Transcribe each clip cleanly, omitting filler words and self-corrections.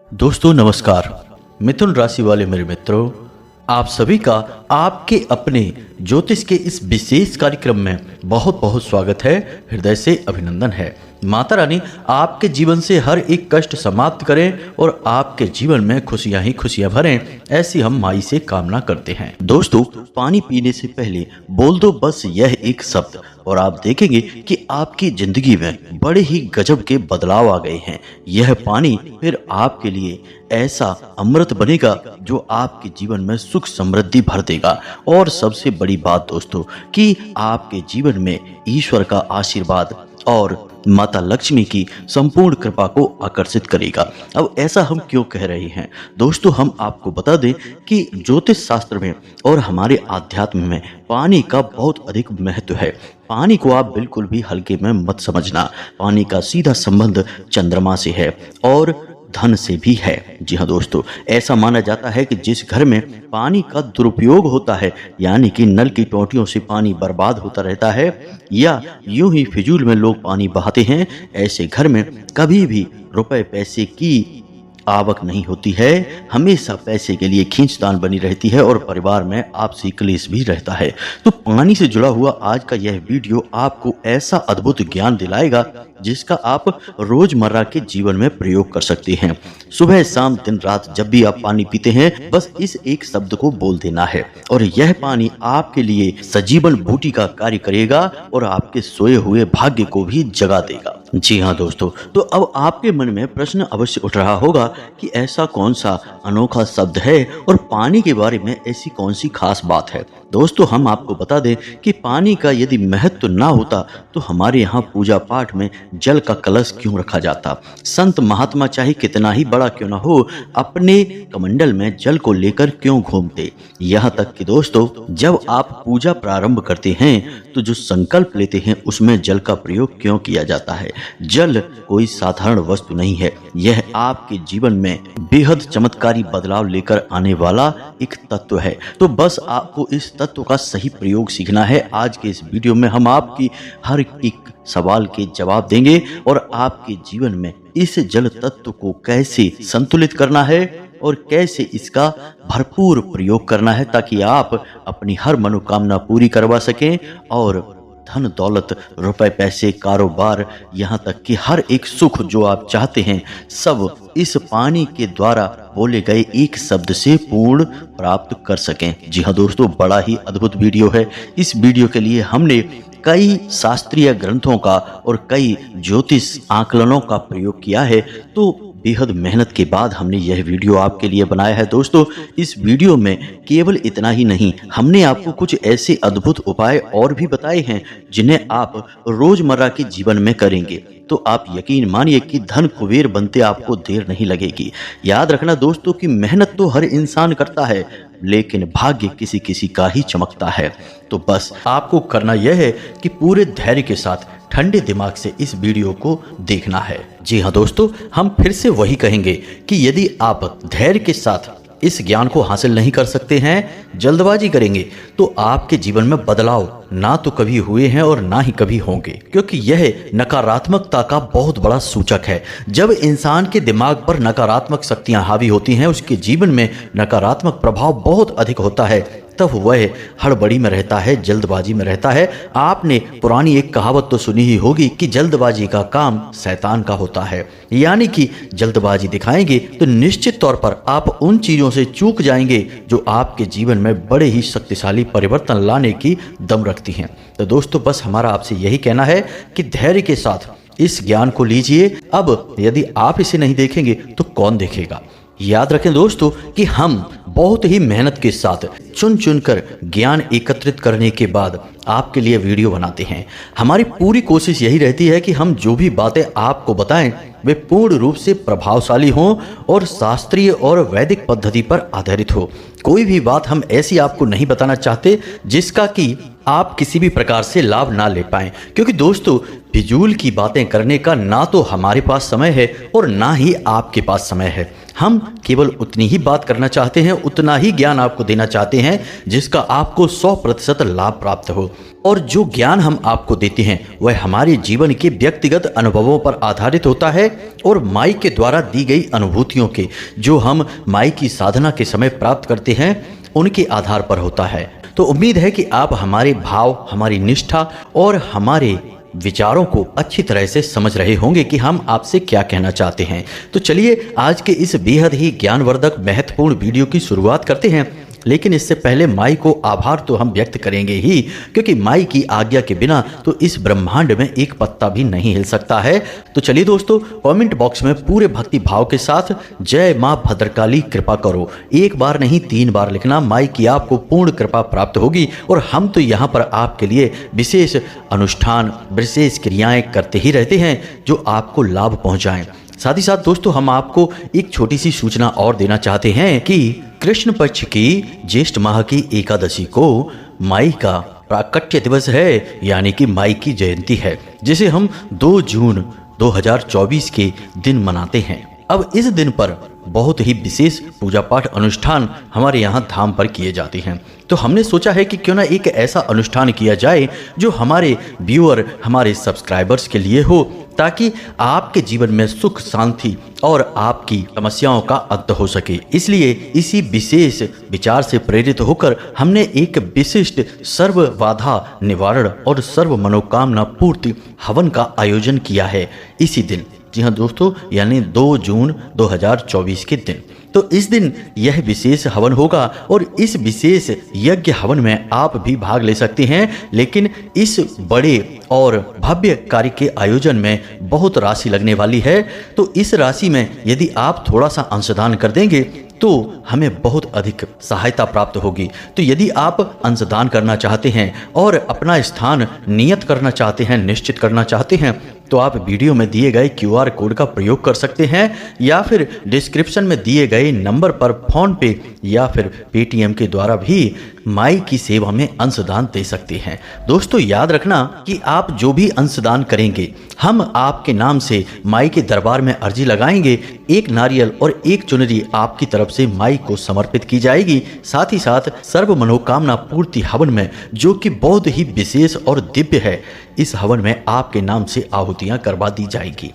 दोस्तों नमस्कार। मिथुन राशि वाले मेरे मित्रों, आप सभी का आपके अपने ज्योतिष के इस विशेष कार्यक्रम में बहुत बहुत स्वागत है। हृदय से अभिनंदन है। माता रानी आपके जीवन से हर एक कष्ट समाप्त करें और आपके जीवन में खुशियां ही खुशियां भरें, ऐसी हम माई से कामना करते हैं। दोस्तों, पानी पीने से पहले बोल दो बस यह एक शब्द और आप देखेंगे कि आपकी जिंदगी में बड़े ही गजब के बदलाव आ गए हैं। यह पानी फिर आपके लिए ऐसा अमृत बनेगा जो आपके जीवन में सुख समृद्धि भर देगा। और सबसे बड़ी बात दोस्तों कि आपके जीवन में ईश्वर का आशीर्वाद और माता लक्ष्मी की संपूर्ण कृपा को आकर्षित करेगा। अब ऐसा हम क्यों कह रहे हैं दोस्तों, हम आपको बता दें कि ज्योतिष शास्त्र में और हमारे आध्यात्म में पानी का बहुत अधिक महत्व है। पानी को आप बिल्कुल भी हल्के में मत समझना। पानी का सीधा संबंध चंद्रमा से है और धन से भी है। जी हाँ दोस्तों, ऐसा माना जाता है कि जिस घर में पानी का दुरुपयोग होता है, यानी कि नल की टोंटियों से पानी बर्बाद होता रहता है या यूं ही फिजूल में लोग पानी बहाते हैं, ऐसे घर में कभी भी रुपए पैसे की आवक नहीं होती है। हमेशा पैसे के लिए खींचतान बनी रहती है और परिवार में आपसी क्लेश भी रहता है। तो पानी से जुड़ा हुआ आज का यह वीडियो आपको ऐसा अद्भुत ज्ञान दिलाएगा जिसका आप रोजमर्रा के जीवन में प्रयोग कर सकते हैं। सुबह शाम दिन रात जब भी आप पानी पीते हैं, बस इस एक शब्द को बोल देना है और यह पानी आपके लिए सजीवन बूटी का कार्य करेगा और आपके सोए हुए भाग्य को भी जगा देगा। जी हाँ दोस्तों, तो अब आपके मन में प्रश्न अवश्य उठ रहा होगा कि ऐसा कौन सा अनोखा शब्द है और पानी के बारे में ऐसी कौन सी खास बात है। दोस्तों, हम आपको बता दें कि पानी का यदि महत्व ना होता तो हमारे यहाँ पूजा पाठ में जल का कलश क्यों रखा जाता। संत महात्मा चाहे कितना ही बड़ा क्यों ना हो, अपने कमंडल में जल को लेकर क्यों घूमते। यहाँ तक कि दोस्तों, जब आप पूजा प्रारंभ करते हैं तो जो संकल्प लेते हैं उसमें जल का प्रयोग क्यों किया जाता है। जल कोई साधारण वस्तु नहीं है, यह आपके जीवन में बेहद चमत्कारी बदलाव लेकर आने वाला एक तत्व है। तो बस आपको इस तत्व का सही प्रयोग सीखना है। आज के इस वीडियो में हम आपकी हर एक सवाल के जवाब देंगे और आपके जीवन में इस जल तत्व को कैसे संतुलित करना है और कैसे इसका भरपूर प्रयोग करना है ताकि आप अपनी हर मनोकामना पूरी करवा सकें और धन दौलत रुपए पैसे कारोबार यहाँ तक कि हर एक सुख जो आप चाहते हैं सब इस पानी के द्वारा बोले गए एक शब्द से पूर्ण प्राप्त कर सकें। जी हाँ दोस्तों, बड़ा ही अद्भुत वीडियो है। इस वीडियो के लिए हमने कई शास्त्रीय ग्रंथों का और कई ज्योतिष आकलनों का प्रयोग किया है। तो बेहद मेहनत के बाद हमने यह वीडियो आपके लिए बनाया है। दोस्तों, इस वीडियो में केवल इतना ही नहीं, हमने आपको कुछ ऐसे अद्भुत उपाय और भी बताए हैं जिन्हें आप रोजमर्रा के जीवन में करेंगे तो आप यकीन मानिए कि धन कुबेर बनते आपको देर नहीं लगेगी। याद रखना दोस्तों कि मेहनत तो हर इंसान करता है, लेकिन भाग्य किसी किसी का ही चमकता है। तो बस आपको करना यह है कि पूरे धैर्य के साथ ठंडे दिमाग से इस वीडियो को देखना है। जी हाँ दोस्तों, हम फिर से वही कहेंगे कि यदि आप धैर्य के साथ इस ज्ञान को हासिल नहीं कर सकते हैं, जल्दबाजी करेंगे तो आपके जीवन में बदलाव ना तो कभी हुए हैं और ना ही कभी होंगे, क्योंकि यह नकारात्मकता का बहुत बड़ा सूचक है। जब इंसान के दिमाग पर नकारात्मक शक्तियां हावी होती हैं, उसके जीवन में नकारात्मक प्रभाव बहुत अधिक होता है, तब वह हड़बड़ी में रहता है, जल्दबाजी में रहता है। आपने पुरानी एक कहावत तो सुनी ही होगी कि जल्दबाजी का काम शैतान का होता है, यानी कि जल्दबाजी दिखाएंगे तो निश्चित तौर पर आप उन चीजों से चूक जाएंगे जो आपके जीवन में बड़े ही शक्तिशाली परिवर्तन लाने की दम रखती हैं। तो दोस्तों, बस हमारा आपसे यही कहना है कि धैर्य के साथ इस ज्ञान को लीजिए। अब यदि आप इसे नहीं देखेंगे तो कौन देखेगा। याद रखें दोस्तों कि हम बहुत ही मेहनत के साथ चुन चुनकर ज्ञान एकत्रित करने के बाद आपके लिए वीडियो बनाते हैं। हमारी पूरी कोशिश यही रहती है कि हम जो भी बातें आपको बताएं वे पूर्ण रूप से प्रभावशाली हों और शास्त्रीय और वैदिक पद्धति पर आधारित हो। कोई भी बात हम ऐसी आपको नहीं बताना चाहते जिसका कि आप किसी भी प्रकार से लाभ ना ले पाएं, क्योंकि दोस्तों फिजूल की बातें करने का ना तो हमारे पास समय है और ना ही आपके पास समय है। हम केवल उतनी ही बात करना चाहते हैं, उतना ही ज्ञान आपको देना चाहते हैं जिसका आपको 100% लाभ प्राप्त हो। और जो ज्ञान हम आपको देते हैं वह हमारे जीवन के व्यक्तिगत अनुभवों पर आधारित होता है और माई के द्वारा दी गई अनुभूतियों के, जो हम माई की साधना के समय प्राप्त करते हैं, उनके आधार पर होता है। तो उम्मीद है कि आप हमारे भाव, हमारी निष्ठा और हमारे विचारों को अच्छी तरह से समझ रहे होंगे कि हम आपसे क्या कहना चाहते हैं। तो चलिए आज के इस बेहद ही ज्ञानवर्धक महत्वपूर्ण वीडियो की शुरुआत करते हैं। लेकिन इससे पहले माई को आभार तो हम व्यक्त करेंगे ही, क्योंकि माई की आज्ञा के बिना तो इस ब्रह्मांड में एक पत्ता भी नहीं हिल सकता है। तो चलिए दोस्तों, कमेंट बॉक्स में पूरे भक्ति भाव के साथ जय माँ भद्रकाली कृपा करो, एक बार नहीं 3 बार लिखना। माई की आपको पूर्ण कृपा प्राप्त होगी और हम तो यहाँ पर आपके लिए विशेष अनुष्ठान, विशेष क्रियाएं करते ही रहते हैं जो आपको लाभ पहुँचाएं। साथ ही साथ दोस्तों, हम आपको एक छोटी सी सूचना और देना चाहते हैं कि कृष्ण पक्ष की ज्येष्ठ माह की एकादशी को माई का प्राकट्य दिवस है, यानी कि माई की जयंती है, जिसे हम 2 जून 2024 के दिन मनाते हैं। अब इस दिन पर बहुत ही विशेष पूजा पाठ अनुष्ठान हमारे यहाँ धाम पर किए जाते हैं। तो हमने सोचा है कि क्यों ना एक ऐसा अनुष्ठान किया जाए जो हमारे व्यूअर, हमारे सब्सक्राइबर्स के लिए हो, ताकि आपके जीवन में सुख, शांति और आपकी समस्याओं का अंत हो सके। इसलिए इसी विशेष विचार से प्रेरित होकर हमने एक विशिष्ट सर्व बाधा निवारण और सर्व मनोकामना पूर्ति हवन का आयोजन किया है इसी दिन। जी हाँ दोस्तों, यानी 2 जून 2024 के दिन। तो इस दिन यह विशेष हवन होगा और इस विशेष यज्ञ हवन में आप भी भाग ले सकते हैं। लेकिन इस बड़े और भव्य कार्य के आयोजन में बहुत राशि लगने वाली है। तो इस राशि में यदि आप थोड़ा सा अंशदान कर देंगे तो हमें बहुत अधिक सहायता प्राप्त होगी। तो यदि आप अंशदान करना चाहते हैं और अपना स्थान नियत करना चाहते हैं, निश्चित करना चाहते हैं, तो आप वीडियो में दिए गए QR कोड का प्रयोग कर सकते हैं या फिर डिस्क्रिप्शन में दिए गए नंबर पर फोन पे या फिर पेटीएम के द्वारा भी माई की सेवा में अंशदान दे सकते हैं। दोस्तों याद रखना कि आप जो भी अंशदान करेंगे, हम आपके नाम से माई के दरबार में अर्जी लगाएंगे। एक नारियल और एक चुनरी आपकी तरफ से माई को समर्पित की जाएगी। साथ ही साथ सर्व मनोकामना पूर्ति हवन में, जो कि बहुत ही विशेष और दिव्य है, इस हवन में आपके नाम से आहुतियां करवा दी जाएगी।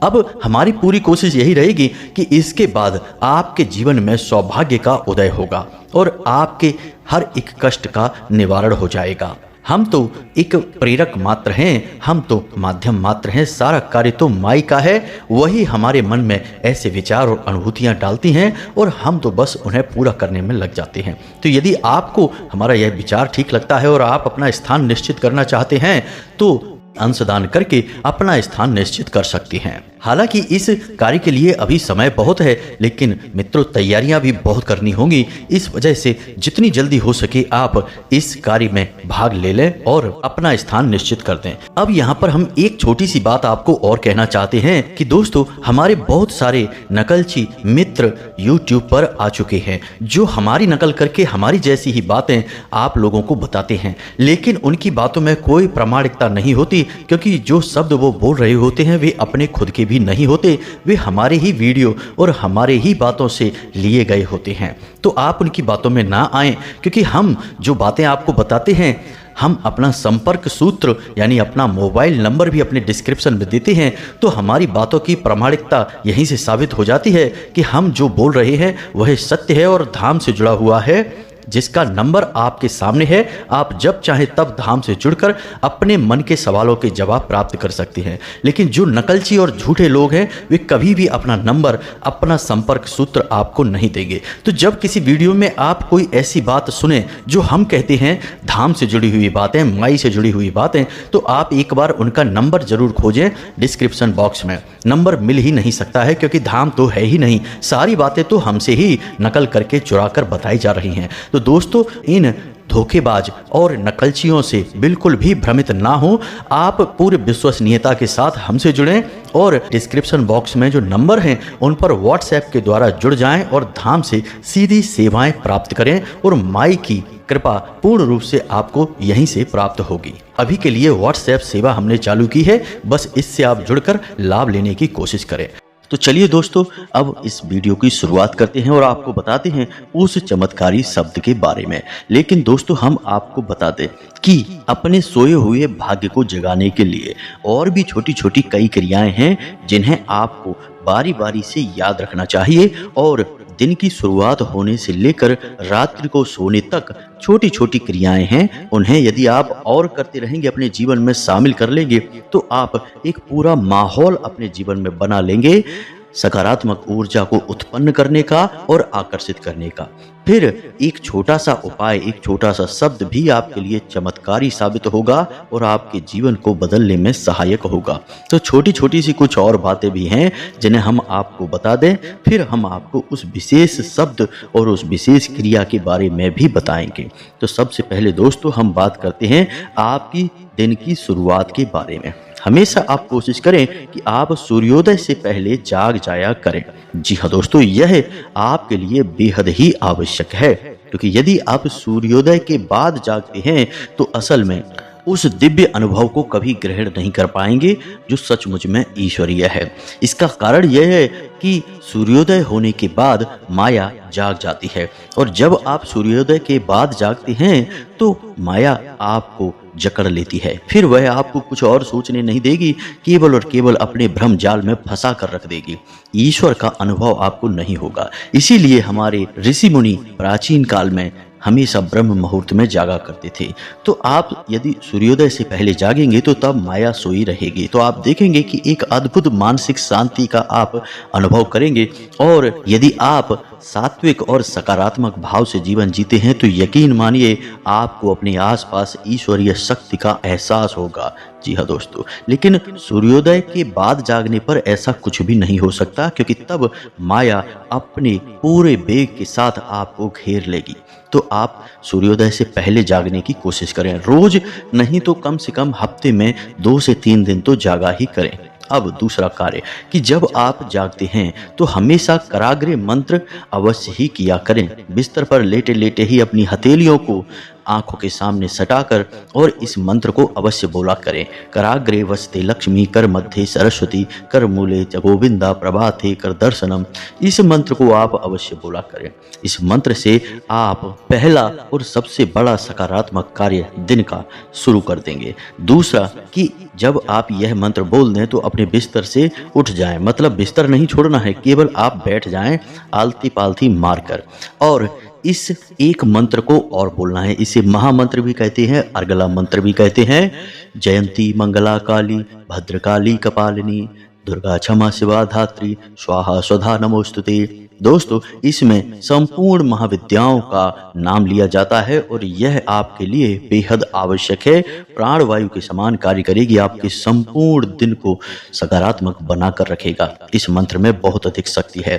अब हमारी पूरी कोशिश यही रहेगी कि इसके बाद आपके जीवन में सौभाग्य का उदय होगा और आपके हर एक कष्ट का निवारण हो जाएगा। हम तो एक प्रेरक मात्र हैं, हम तो माध्यम मात्र हैं। सारा कार्य तो माई का है, वही हमारे मन में ऐसे विचार और अनुभूतियां डालती हैं और हम तो बस उन्हें पूरा करने में लग जाते हैं। तो यदि आपको हमारा यह विचार ठीक लगता है और आप अपना स्थान निश्चित करना चाहते हैं तो अंशदान करके अपना स्थान निश्चित कर सकती हैं। हालांकि इस कार्य के लिए अभी समय बहुत है, लेकिन मित्रों तैयारियां भी बहुत करनी होंगी। इस वजह से जितनी जल्दी हो सके आप इस कार्य में भाग ले लें और अपना स्थान निश्चित कर दें। अब यहाँ पर हम एक छोटी सी बात आपको और कहना चाहते हैं कि दोस्तों, हमारे बहुत सारे नकलची मित्र YouTube पर आ चुके हैं जो हमारी नकल करके हमारी जैसी ही बातें आप लोगों को बताते हैं, लेकिन उनकी बातों में कोई प्रामाणिकता नहीं होती, क्योंकि जो शब्द वो बोल रहे होते हैं वे अपने खुद के भी नहीं होते, वे हमारे ही वीडियो और हमारे ही बातों से लिए गए होते हैं। तो आप उनकी बातों में ना आएं, क्योंकि हम जो बातें आपको बताते हैं, हम अपना संपर्क सूत्र यानी अपना मोबाइल नंबर भी अपने डिस्क्रिप्शन में देते हैं। तो हमारी बातों की प्रामाणिकता यहीं से साबित हो जाती है कि हम जो बोल रहे हैं वह सत्य है और धाम से जुड़ा हुआ है, जिसका नंबर आपके सामने है। आप जब चाहे तब धाम से जुड़कर अपने मन के सवालों के जवाब प्राप्त कर सकते हैं। लेकिन जो नकलची और झूठे लोग हैं वे कभी भी अपना नंबर, अपना संपर्क सूत्र आपको नहीं देंगे। तो जब किसी वीडियो में आप कोई ऐसी बात सुने जो हम कहते हैं धाम से जुड़ी हुई बातें, माई से जुड़ी हुई बातें, तो आप एक बार उनका नंबर जरूर खोजें। डिस्क्रिप्शन बॉक्स में नंबर मिल ही नहीं सकता है, क्योंकि धाम तो है ही नहीं। सारी बातें तो हमसे ही नकल करके चुरा कर बताई जा रही हैं। तो दोस्तों, इन धोखेबाज और नकलचियों से बिल्कुल भी भ्रमित ना हो। आप पूरे विश्वसनीयता के साथ हमसे जुड़ें और डिस्क्रिप्शन बॉक्स में जो नंबर हैं उन पर व्हाट्सएप के द्वारा जुड़ जाएं और धाम से सीधी सेवाएं प्राप्त करें और माई की कृपा पूर्ण रूप से आपको यहीं से प्राप्त होगी। अभी के लिए व्हाट्सएप सेवा हमने चालू की है, बस इससे आप जुड़कर लाभ लेने की कोशिश करें। तो चलिए दोस्तों, अब इस वीडियो की शुरुआत करते हैं और आपको बताते हैं उस चमत्कारी शब्द के बारे में। लेकिन दोस्तों, हम आपको बता दें कि अपने सोए हुए भाग्य को जगाने के लिए और भी छोटी छोटी कई क्रियाएं हैं जिन्हें आपको बारी बारी से याद रखना चाहिए और दिन की शुरुआत होने से लेकर रात्रि को सोने तक छोटी छोटी क्रियाएं हैं। उन्हें यदि आप और करते रहेंगे, अपने जीवन में शामिल कर लेंगे, तो आप एक पूरा माहौल अपने जीवन में बना लेंगे सकारात्मक ऊर्जा को उत्पन्न करने का और आकर्षित करने का। फिर एक छोटा सा उपाय, एक छोटा सा शब्द भी आपके लिए चमत्कारी साबित होगा और आपके जीवन को बदलने में सहायक होगा। तो छोटी छोटी सी कुछ और बातें भी हैं जिन्हें हम आपको बता दें, फिर हम आपको उस विशेष शब्द और उस विशेष क्रिया के बारे में भी बताएंगे। तो सबसे पहले दोस्तों, हम बात करते हैं आपकी दिन की शुरुआत के बारे में। हमेशा आप कोशिश करें कि आप सूर्योदय से पहले जाग जाया करें। जी हाँ दोस्तों, यह आपके लिए बेहद ही आवश्यक है, क्योंकि यदि आप सूर्योदय के बाद जागते हैं तो असल में उस दिव्य अनुभव को कभी ग्रहण नहीं कर पाएंगे जो सचमुच में ईश्वरीय है। इसका कारण यह है कि सूर्योदय होने के बाद माया जाग जाती है, और जब आप सूर्योदय के बाद जागते हैं तो माया आपको जकड़ लेती है। फिर वह आपको कुछ और सोचने नहीं देगी, केवल और केवल अपने भ्रम जाल में फंसा कर रख देगी। ईश्वर का अनुभव आपको नहीं होगा। इसीलिए हमारे ऋषि मुनि प्राचीन काल में हमेशा ब्रह्म मुहूर्त में जागा करते थे। तो आप यदि सूर्योदय से पहले जागेंगे तो तब माया सोई रहेगी। तो आप देखेंगे कि एक अद्भुत मानसिक शांति का आप अनुभव करेंगे, और यदि आप सात्विक और सकारात्मक भाव से जीवन जीते हैं तो यकीन मानिए आपको अपने आसपास ईश्वरीय शक्ति का एहसास होगा। जी हाँ दोस्तों, लेकिन सूर्योदय के बाद जागने पर ऐसा कुछ भी नहीं हो सकता, क्योंकि तब माया अपने पूरे वेग के साथ आपको घेर लेगी। तो आप सूर्योदय से पहले जागने की कोशिश करें, रोज नहीं तो कम से कम हफ्ते में 2 से 3 दिन तो जागा ही करें। अब दूसरा कार्य कि जब आप जागते हैं तो हमेशा कराग्रे मंत्र अवश्य ही किया करें। बिस्तर पर लेटे लेटे ही अपनी हथेलियों को आंखों के सामने सटाकर और इस मंत्र को अवश्य बोला करें। कराग्रे वसते लक्ष्मी, कर मध्य सरस्वती, कर मूले च गोविंदा, प्रभाते कर दर्शनम। इस मंत्र को आप अवश्य बोला करें। इस मंत्र से आप पहला और सबसे बड़ा सकारात्मक कार्य दिन का शुरू कर देंगे। दूसरा कि जब आप यह मंत्र बोल दें तो अपने बिस्तर से उठ जाएं, मतलब बिस्तर नहीं छोड़ना है, केवल आप बैठ जाएं आलती पालती मारकर, और इस एक मंत्र को और बोलना है। इसे महामंत्र भी कहते हैं, अर्गला मंत्र भी कहते हैं। जयंती मंगला काली भद्रकाली कपालिनी, दुर्गा क्षमा शिवा धात्री, स्वाहा स्वधा नमोस्तुते। दोस्तों, इसमें संपूर्ण महाविद्याओं का नाम लिया जाता है और यह आपके लिए बेहद आवश्यक है। प्राणवायु के समान कार्य करेगी, आपके संपूर्ण दिन को सकारात्मक बनाकर रखेगा। इस मंत्र में बहुत अधिक शक्ति है।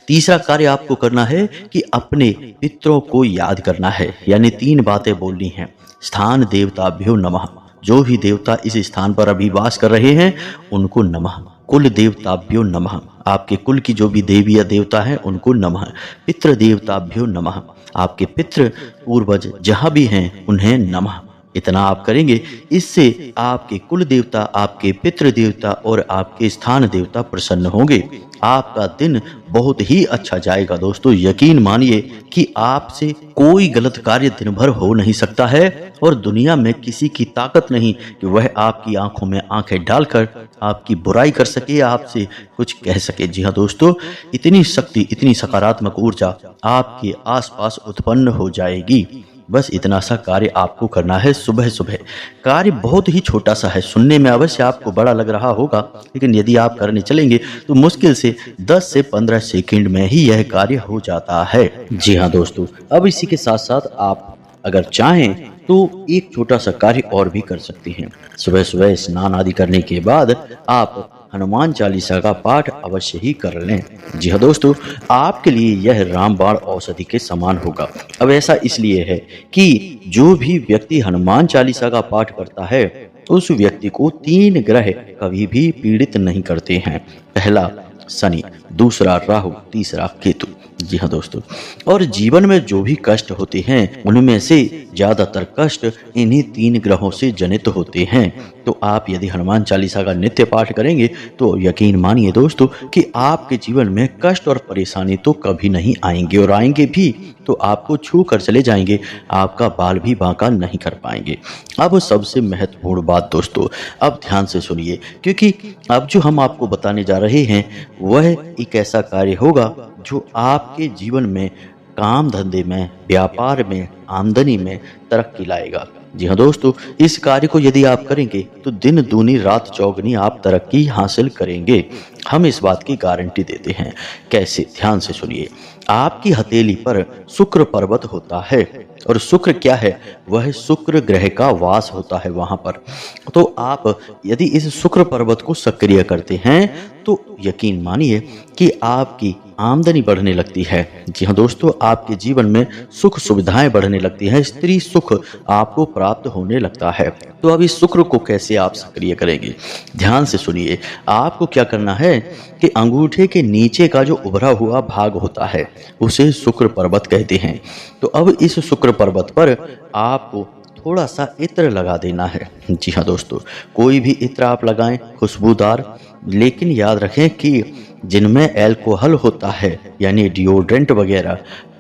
तीसरा कार्य आपको करना है कि अपने पितरों को याद करना है, यानी 3 बातें बोलनी हैं। स्थान देवताभ्यो नमः, जो भी देवता इस स्थान पर अभी वास कर रहे हैं उनको नमः। कुल देवताभ्यो नमः, आपके कुल की जो भी देवी या देवता है उनको नमः। पितृ देवताभ्यो नमः, आपके पितृ पूर्वज जहाँ भी हैं उन्हें नमः। इतना आप करेंगे, इससे आपके कुल देवता, आपके पितृ देवता और आपके स्थान देवता प्रसन्न होंगे। आपका दिन बहुत ही अच्छा जाएगा दोस्तों। यकीन मानिए कि आपसे कोई गलत कार्य दिन भर हो नहीं सकता है, और दुनिया में किसी की ताकत नहीं कि वह आपकी आंखों में आंखें डालकर आपकी बुराई कर सके या आपसे कुछ कह सके। जी हाँ दोस्तों, इतनी शक्ति, इतनी सकारात्मक ऊर्जा आपके आसपास उत्पन्न हो जाएगी। बस इतना सा कार्य आपको करना है सुबह सुबह। कार्य बहुत ही छोटा सा है, सुनने में अवश्य आपको बड़ा लग रहा होगा, लेकिन यदि आप करने चलेंगे तो मुश्किल से 10 से 15 सेकंड में ही यह कार्य हो जाता है। जी हाँ दोस्तों, अब इसी के साथ साथ आप अगर चाहें तो एक छोटा सा कार्य और भी कर सकते हैं। सुबह सुबह स्नान आदि करने के बाद आप हनुमान चालीसा का पाठ अवश्य ही कर लें। जी हाँ दोस्तों, आपके लिए यह रामबाण औषधि के समान होगा। अब ऐसा इसलिए है कि जो भी व्यक्ति हनुमान चालीसा का पाठ करता है उस व्यक्ति को 3 ग्रह कभी भी पीड़ित नहीं करते हैं। पहला शनि, दूसरा राहु, तीसरा केतु। जी हाँ दोस्तों, और जीवन में जो भी कष्ट होते हैं उनमें से ज्यादातर कष्ट इन्हीं 3 ग्रहों से जनित होते हैं। तो आप यदि हनुमान चालीसा का नित्य पाठ करेंगे तो यकीन मानिए दोस्तों कि आपके जीवन में कष्ट और परेशानी तो कभी नहीं आएंगे, और आएंगे भी तो आपको छू कर चले जाएंगे, आपका बाल भी बांका नहीं कर पाएंगे। अब सबसे महत्वपूर्ण बात दोस्तों, अब ध्यान से सुनिए, क्योंकि अब जो हम आपको बताने जा रहे हैं वह एक ऐसा कार्य होगा जो आपके जीवन में काम धंधे में, व्यापार में, आमदनी में तरक्की लाएगा। जी हाँ दोस्तों, इस कार्य को यदि आप करेंगे तो दिन दूनी रात चौगनी आप तरक्की हासिल करेंगे। हम इस बात की गारंटी देते हैं। कैसे? ध्यान से सुनिए। आपकी हथेली पर शुक्र पर्वत होता है, और शुक्र क्या है? वह शुक्र ग्रह का वास होता है वहां पर। तो आप यदि इस शुक्र पर्वत को सक्रिय करते हैं तो यकीन मानिए कि आपकी आमदनी बढ़ने लगती है। जी हाँ दोस्तों, आपके जीवन में सुख सुविधाएं बढ़ने लगती हैं, स्त्री सुख आपको प्राप्त होने लगता है। तो अब इस शुक्र को कैसे आप सक्रिय करेंगे? ध्यान से सुनिए। आपको क्या करना है कि अंगूठे के नीचे का जो उभरा हुआ भाग होता है उसे शुक्र पर्वत कहते हैं। तो अब इस शुक्र पर्वत पर आपको थोड़ा सा इत्र लगा देना है। जी हाँ दोस्तों, कोई भी इत्र आप लगाएं, खुशबूदार, लेकिन याद रखें कि जिनमें अल्कोहल होता है यानी डिओड्रेंट वगैरह,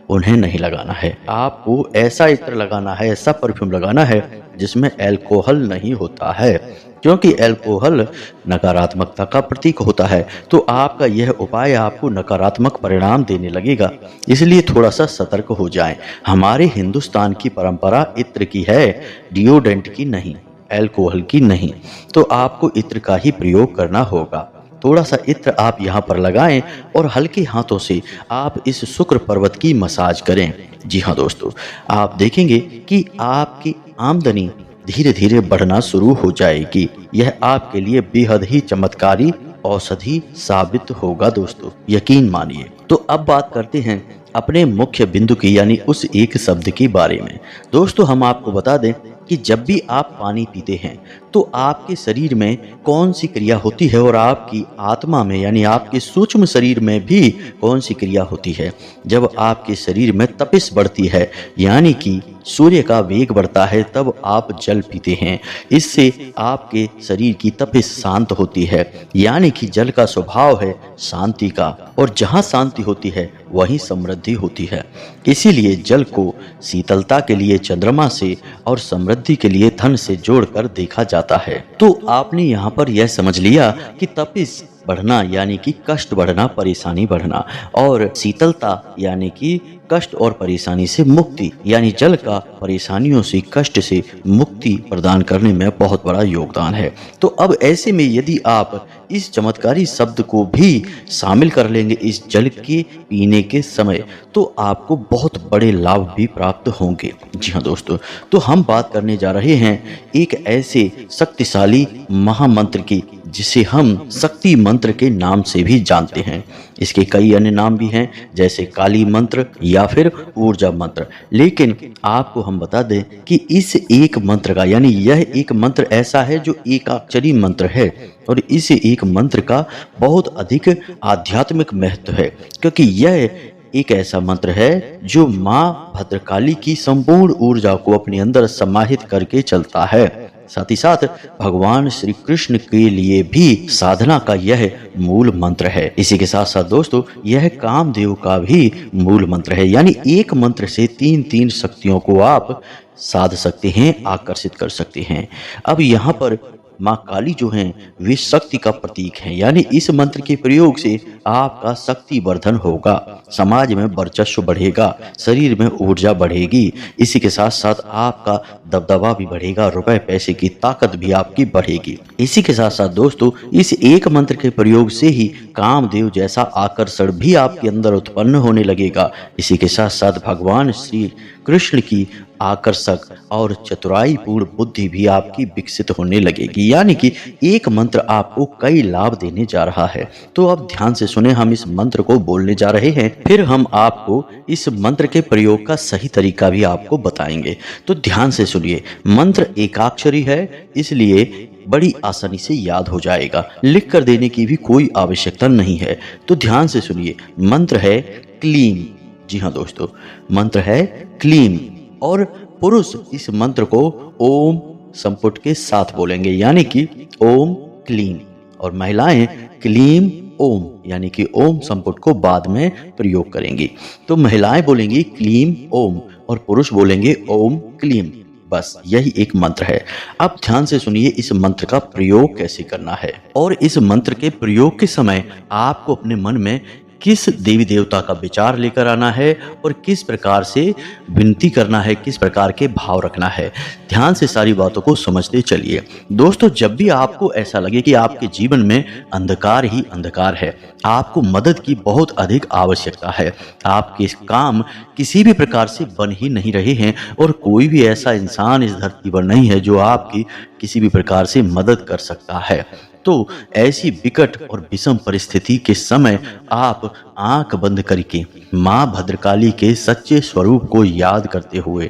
उन्हें नहीं लगाना है। आपको ऐसा इत्र लगाना है, ऐसा परफ्यूम लगाना है जिसमें अल्कोहल नहीं होता है, क्योंकि अल्कोहल नकारात्मकता का प्रतीक होता है। तो आपका यह उपाय आपको नकारात्मक परिणाम देने लगेगा, इसलिए थोड़ा सा सतर्क हो जाएं। हमारे हिंदुस्तान की परंपरा इत्र की है, डिओड्रेंट की नहीं, अल्कोहल की नहीं। तो आपको इत्र का ही प्रयोग करना होगा। थोड़ा सा इत्र आप यहाँ पर लगाएं और हल्के हाथों से आप इस शुक्र पर्वत की मसाज करें। जी हाँ दोस्तों, आप देखेंगे कि आपकी आमदनी धीरे धीरे बढ़ना शुरू हो जाएगी। यह आपके लिए बेहद ही चमत्कारी औषधि साबित होगा दोस्तों, यकीन मानिए। तो अब बात करते हैं अपने मुख्य बिंदु की, यानी उस एक शब्द के बारे में। दोस्तों, हम आपको बता दें कि जब भी आप पानी पीते हैं तो आपके शरीर में कौन सी क्रिया होती है, और आपकी आत्मा में यानी आपके सूक्ष्म शरीर में भी कौन सी क्रिया होती है। जब आपके शरीर में तपिश बढ़ती है यानी कि सूर्य का वेग बढ़ता है, तब आप जल पीते हैं। इससे आपके शरीर की तपिश शांत होती है, यानी कि जल का स्वभाव है शांति का, और जहाँ शांति होती है वहीं समृद्धि होती है। इसीलिए जल को शीतलता के लिए चंद्रमा से और समृद्धि के लिए धन से जोड़कर देखा जाता है। तो आपने यहाँ पर यह समझ लिया कि तपिश बढ़ना यानी कि कष्ट बढ़ना, परेशानी बढ़ना, और शीतलता यानी कि कष्ट और परेशानी से मुक्ति, यानी जल का परेशानियों से, कष्ट से मुक्ति प्रदान करने में बहुत बड़ा योगदान है। तो अब ऐसे में यदि आप इस चमत्कारी शब्द को भी शामिल कर लेंगे इस जल के पीने के समय, तो आपको बहुत बड़े लाभ भी प्राप्त होंगे। जी हाँ दोस्तों, तो हम बात करने जा रहे हैं एक ऐसे शक्तिशाली महामंत्र की जिसे हम शक्ति मंत्र के नाम से भी जानते हैं। इसके कई अन्य नाम भी हैं, जैसे काली मंत्र या फिर ऊर्जा मंत्र। लेकिन आपको हम बता दें कि इस एक मंत्र का, यानी यह एक मंत्र ऐसा है जो एकाक्षरी मंत्र है, और इस एक मंत्र का बहुत अधिक आध्यात्मिक महत्व है, क्योंकि यह एक ऐसा मंत्र है जो माँ भद्रकाली की संपूर्ण ऊर्जा को अपने अंदर समाहित करके चलता है। साथ ही साथ भगवान श्री कृष्ण के लिए भी साधना का यह मूल मंत्र है। इसी के साथ साथ दोस्तों, यह कामदेव का भी मूल मंत्र है, यानी एक मंत्र से 3 शक्तियों को आप साध सकते हैं, आकर्षित कर सकते हैं। अब यहाँ पर माँ काली जो हैं वे शक्ति का प्रतीक हैं, यानी इस मंत्र के प्रयोग से आपका शक्ति वर्धन होगा, समाज में वर्चस्व बढ़ेगा, शरीर में ऊर्जा बढ़ेगी। इसी के साथ साथ आपका दबदबा भी बढ़ेगा, रुपए पैसे की ताकत भी आपकी बढ़ेगी। इसी के साथ साथ दोस्तों, इस एक मंत्र के प्रयोग से ही कामदेव जैसा आकर्षण भी आपके अंदर उत्पन्न होने लगेगा। इसी के साथ साथ भगवान श्री कृष्ण की आकर्षक और चतुराईपूर्ण बुद्धि भी आपकी विकसित होने लगेगी। यानी कि एक मंत्र आपको कई लाभ देने जा रहा है। तो अब ध्यान से सुने, हम इस मंत्र को बोलने जा रहे हैं, फिर हम आपको इस मंत्र के प्रयोग का सही तरीका भी आपको बताएंगे। तो ध्यान से सुनिए। मंत्र एकाक्षरी है, इसलिए बड़ी आसानी से याद हो जाएगा, लिख कर देने की भी कोई आवश्यकता नहीं है। तो ध्यान से सुनिए। मंत्र है क्लीम। जी हाँ दोस्तों, मंत्र है क्लीम। और पुरुष इस मंत्र को ओम संपुट के साथ बोलेंगे, यानी कि ओम क्लीम। और महिलाएं क्लीम ओम यानी कि ओम संपुट को बाद में प्रयोग करेंगी। तो महिलाएं बोलेंगी क्लीम ओम और पुरुष बोलेंगे ओम क्लीम। बस यही एक मंत्र है। अब ध्यान से सुनिए इस मंत्र का प्रयोग कैसे करना है। और इस मंत्र के प्रयोग के समय आपको अपने मन में किस देवी देवता का विचार लेकर आना है और किस प्रकार से विनती करना है, किस प्रकार के भाव रखना है, ध्यान से सारी बातों को समझते चलिए। दोस्तों, जब भी आपको ऐसा लगे कि आपके जीवन में अंधकार ही अंधकार है, आपको मदद की बहुत अधिक आवश्यकता है, आपके काम किसी भी प्रकार से बन ही नहीं रहे हैं और कोई भी ऐसा इंसान इस धरती पर नहीं है जो आपकी किसी भी प्रकार से मदद कर सकता है, तो ऐसी विकट और विषम परिस्थिति के समय आप आंख बंद करके मां भद्रकाली के सच्चे स्वरूप को याद करते हुए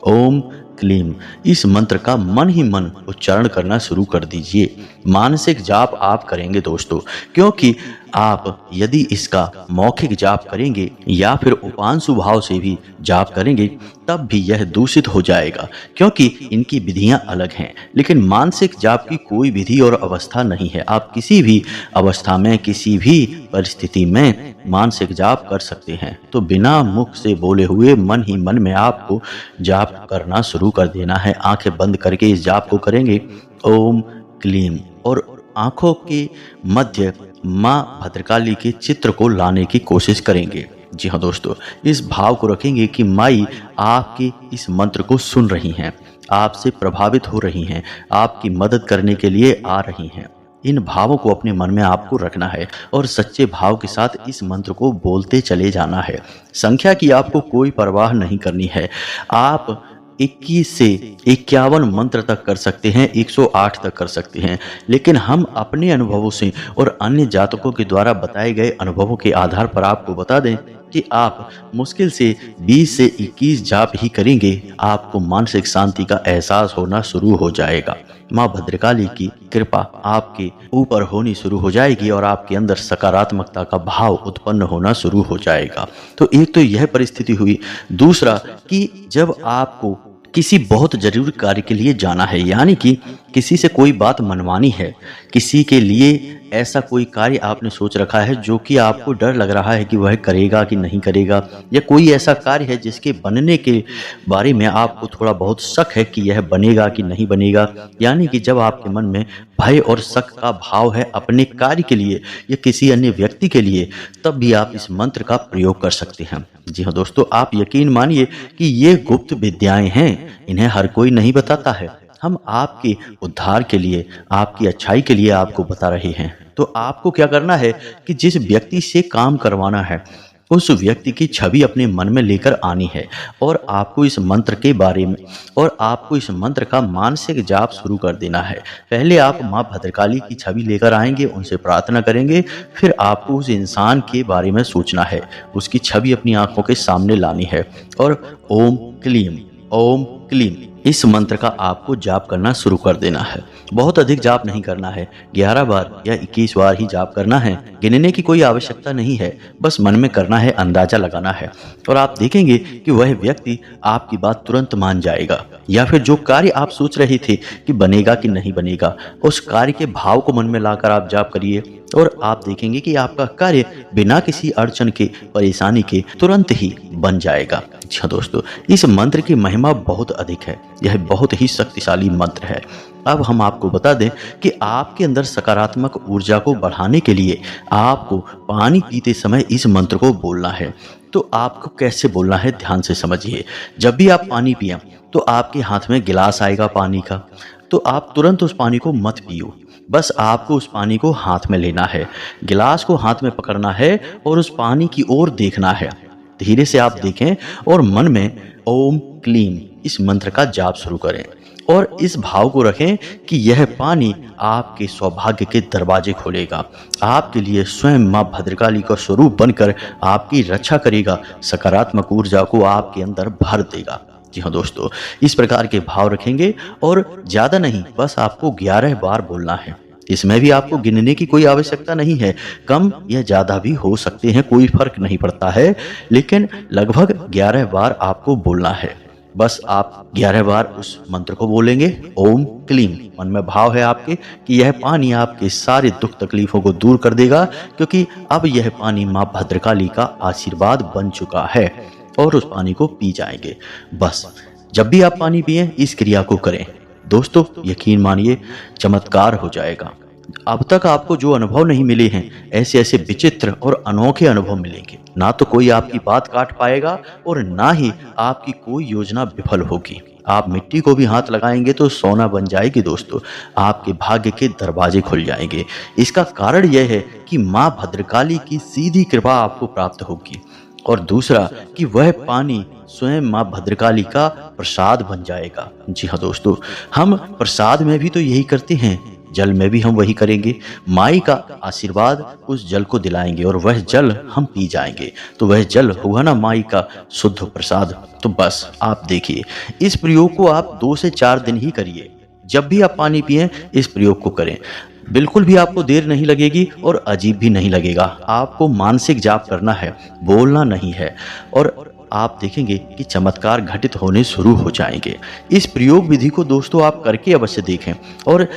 ओम क्लीम इस मंत्र का मन ही मन उच्चारण करना शुरू कर दीजिए। मानसिक जाप आप करेंगे दोस्तों, क्योंकि आप यदि इसका मौखिक जाप करेंगे या फिर उपांशु भाव से भी जाप करेंगे तब भी यह दूषित हो जाएगा, क्योंकि इनकी विधियां अलग हैं। लेकिन मानसिक जाप की कोई विधि और अवस्था नहीं है। आप किसी भी अवस्था में, किसी भी परिस्थिति में मानसिक जाप कर सकते हैं। तो बिना मुख से बोले हुए मन ही मन में आपको जाप करना शुरू कर देना है। आंखें बंद करके इस जाप को करेंगे ओम क्लीम और आंखों के मध्य मां भद्रकाली के चित्र को लाने की कोशिश करेंगे। जी हाँ दोस्तों, इस भाव को रखेंगे कि माई आपके इस मंत्र को सुन रही हैं, आपसे प्रभावित हो रही हैं, आपकी मदद करने के लिए आ रही हैं। इन भावों को अपने मन में आपको रखना है और सच्चे भाव के साथ इस मंत्र को बोलते चले जाना है। संख्या की आपको कोई परवाह नहीं करनी है। आप 21 से 51 मंत्र तक कर सकते हैं, 108 तक कर सकते हैं, लेकिन हम अपने अनुभवों से और अन्य जातकों के द्वारा बताए गए अनुभवों के आधार पर आपको बता दें कि आप मुश्किल से 20 से 21 जाप ही करेंगे, आपको मानसिक शांति का एहसास होना शुरू हो जाएगा। माँ भद्रकाली की कृपा आपके ऊपर होनी शुरू हो जाएगी और आपके अंदर सकारात्मकता का भाव उत्पन्न होना शुरू हो जाएगा। तो एक तो यह परिस्थिति हुई। दूसरा कि जब आपको किसी बहुत जरूरी कार्य के लिए जाना है, यानी कि किसी से कोई बात मनवानी है, किसी के लिए ऐसा कोई कार्य आपने सोच रखा है जो कि आपको डर लग रहा है कि वह करेगा कि नहीं करेगा, या कोई ऐसा कार्य है जिसके बनने के बारे में आपको थोड़ा बहुत शक है कि यह बनेगा कि नहीं बनेगा, यानी कि जब आपके मन में भय और शक का भाव है अपने कार्य के लिए या किसी अन्य व्यक्ति के लिए, तब भी आप इस मंत्र का प्रयोग कर सकते हैं। जी हाँ दोस्तों, आप यकीन मानिए कि ये गुप्त विद्याएं हैं, इन्हें हर कोई नहीं बताता है। हम आपके उद्धार के लिए, आपकी अच्छाई के लिए आपको बता रहे हैं। तो आपको क्या करना है कि जिस व्यक्ति से काम करवाना है उस व्यक्ति की छवि अपने मन में लेकर आनी है और आपको इस मंत्र के बारे में और आपको इस मंत्र का मानसिक जाप शुरू कर देना है। पहले आप माँ भद्रकाली की छवि लेकर आएंगे, उनसे प्रार्थना करेंगे, फिर आपको उस इंसान के बारे में सोचना है, उसकी छवि अपनी आंखों के सामने लानी है और ओम क्लीम इस मंत्र का आपको जाप करना शुरू कर देना है। बहुत अधिक जाप नहीं करना है, 11 बार या 21 बार ही जाप करना है। गिनने की कोई आवश्यकता नहीं है, बस मन में करना है, अंदाजा लगाना है और आप देखेंगे कि वह व्यक्ति आपकी बात तुरंत मान जाएगा। या फिर जो कार्य आप सोच रहे थे कि बनेगा कि नहीं बनेगा, उस कार्य के भाव को मन में लाकर आप जाप करिए और आप देखेंगे कि आपका कार्य बिना किसी अड़चन के, परेशानी के तुरंत ही बन जाएगा। अच्छा दोस्तों, इस मंत्र की महिमा बहुत अधिक है, यह बहुत ही शक्तिशाली मंत्र है। अब हम आपको बता दें कि आपके अंदर सकारात्मक ऊर्जा को बढ़ाने के लिए आपको पानी पीते समय इस मंत्र को बोलना है। तो आपको कैसे बोलना है ध्यान से समझिए। जब भी आप पानी पिएं तो आपके हाथ में गिलास आएगा पानी का, तो आप तुरंत उस पानी को मत पियो। बस आपको उस पानी को हाथ में लेना है, गिलास को हाथ में पकड़ना है और उस पानी की ओर देखना है। धीरे से आप देखें और मन में ओम क्लीम इस मंत्र का जाप शुरू करें और इस भाव को रखें कि यह पानी आपके सौभाग्य के दरवाजे खोलेगा, आपके लिए स्वयं माँ भद्रकाली का स्वरूप बनकर आपकी रक्षा करेगा, सकारात्मक ऊर्जा को आपके अंदर भर देगा। जी हाँ दोस्तों, इस प्रकार के भाव रखेंगे और ज़्यादा नहीं, बस आपको 11 बार बोलना है। इसमें भी आपको गिनने की कोई आवश्यकता नहीं है, कम या ज़्यादा भी हो सकते हैं, कोई फर्क नहीं पड़ता है, लेकिन लगभग 11 बार आपको बोलना है। बस आप 11 बार उस मंत्र को बोलेंगे, ओम क्लीम। मन में भाव है आपके कि यह पानी आपके सारे दुख तकलीफों को दूर कर देगा, क्योंकि अब यह पानी माँ भद्रकाली का आशीर्वाद बन चुका है और उस पानी को पी जाएंगे। बस जब भी आप पानी पिएं इस क्रिया को करें दोस्तों, यकीन मानिए चमत्कार हो जाएगा। अब तक आपको जो अनुभव नहीं मिले हैं, ऐसे ऐसे विचित्र और अनोखे अनुभव मिलेंगे। ना तो कोई आपकी बात काट पाएगा और ना ही आपकी कोई योजना विफल होगी। आप मिट्टी को भी हाथ लगाएंगे तो सोना बन जाएगी दोस्तों, आपके भाग्य के दरवाजे खुल जाएंगे। इसका कारण यह है कि माँ भद्रकाली की सीधी कृपा आपको प्राप्त होगी और दूसरा कि वह पानी स्वयं माँ भद्रकाली का प्रसाद बन जाएगा। जी हाँ दोस्तों, हम प्रसाद में भी तो यही करते हैं, जल में भी हम वही करेंगे। माई का आशीर्वाद उस जल को दिलाएंगे और वह जल हम पी जाएंगे, तो वह जल हुआ ना माई का शुद्ध प्रसाद। तो बस आप देखिए, इस प्रयोग को आप 2 से 4 दिन ही करिए। जब भी आप पानी पिएं इस प्रयोग को करें, बिल्कुल भी आपको देर नहीं लगेगी और अजीब भी नहीं लगेगा। आपको मानसिक जाप करना है, बोलना नहीं है, और आप देखेंगे कि चमत्कार घटित होने शुरू हो जाएंगे। इस प्रयोग विधि को दोस्तों आप करके अवश्य देखें और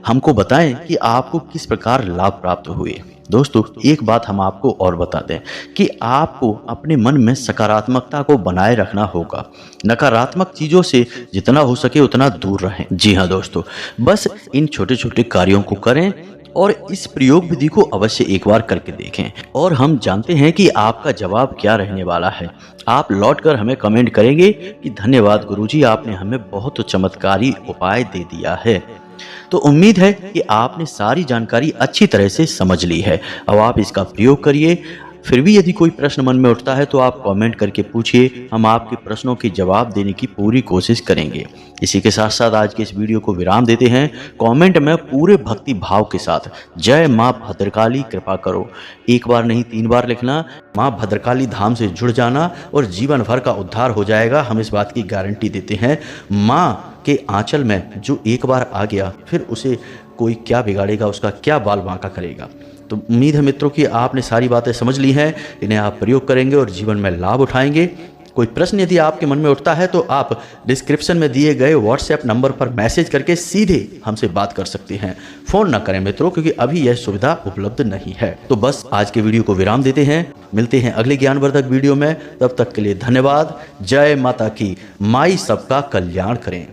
हमको बताएं कि आपको किस प्रकार लाभ प्राप्त हुए। दोस्तों एक बात हम आपको और बता दें कि आपको अपने मन में सकारात्मकता को बनाए रखना होगा। नकारात्मक चीज़ों से जितना हो सके उतना दूर रहें। जी हाँ दोस्तों, बस इन छोटे छोटे कार्यों को करें और इस प्रयोग विधि को अवश्य एक बार करके देखें और हम जानते हैं कि आपका जवाब क्या रहने वाला है। आप लौटकर हमें कमेंट करेंगे कि धन्यवाद गुरुजी, आपने हमें बहुत चमत्कारी उपाय दे दिया है। तो उम्मीद है कि आपने सारी जानकारी अच्छी तरह से समझ ली है। अब आप इसका प्रयोग करिए। फिर भी यदि कोई प्रश्न मन में उठता है तो आप कमेंट करके पूछिए, हम आपके प्रश्नों के जवाब देने की पूरी कोशिश करेंगे। इसी के साथ साथ आज के इस वीडियो को विराम देते हैं। कमेंट में पूरे भक्ति भाव के साथ जय माँ भद्रकाली कृपा करो, एक बार नहीं 3 बार लिखना। माँ भद्रकाली धाम से जुड़ जाना और जीवन भर का उद्धार हो जाएगा, हम इस बात की गारंटी देते हैं। माँ के आंचल में जो एक बार आ गया फिर उसे कोई क्या बिगाड़ेगा, उसका क्या बाल बांका करेगा। तो उम्मीद है मित्रों कि आपने सारी बातें समझ ली हैं, इन्हें आप प्रयोग करेंगे और जीवन में लाभ उठाएंगे। कोई प्रश्न यदि आपके मन में उठता है तो आप डिस्क्रिप्शन में दिए गए व्हाट्सएप नंबर पर मैसेज करके सीधे हमसे बात कर सकते हैं। फ़ोन ना करें मित्रों, क्योंकि अभी यह सुविधा उपलब्ध नहीं है। तो बस आज के वीडियो को विराम देते हैं, मिलते हैं अगले ज्ञानवर्धक वीडियो में। तब तक के लिए धन्यवाद। जय माता की, माई सबका कल्याण करें।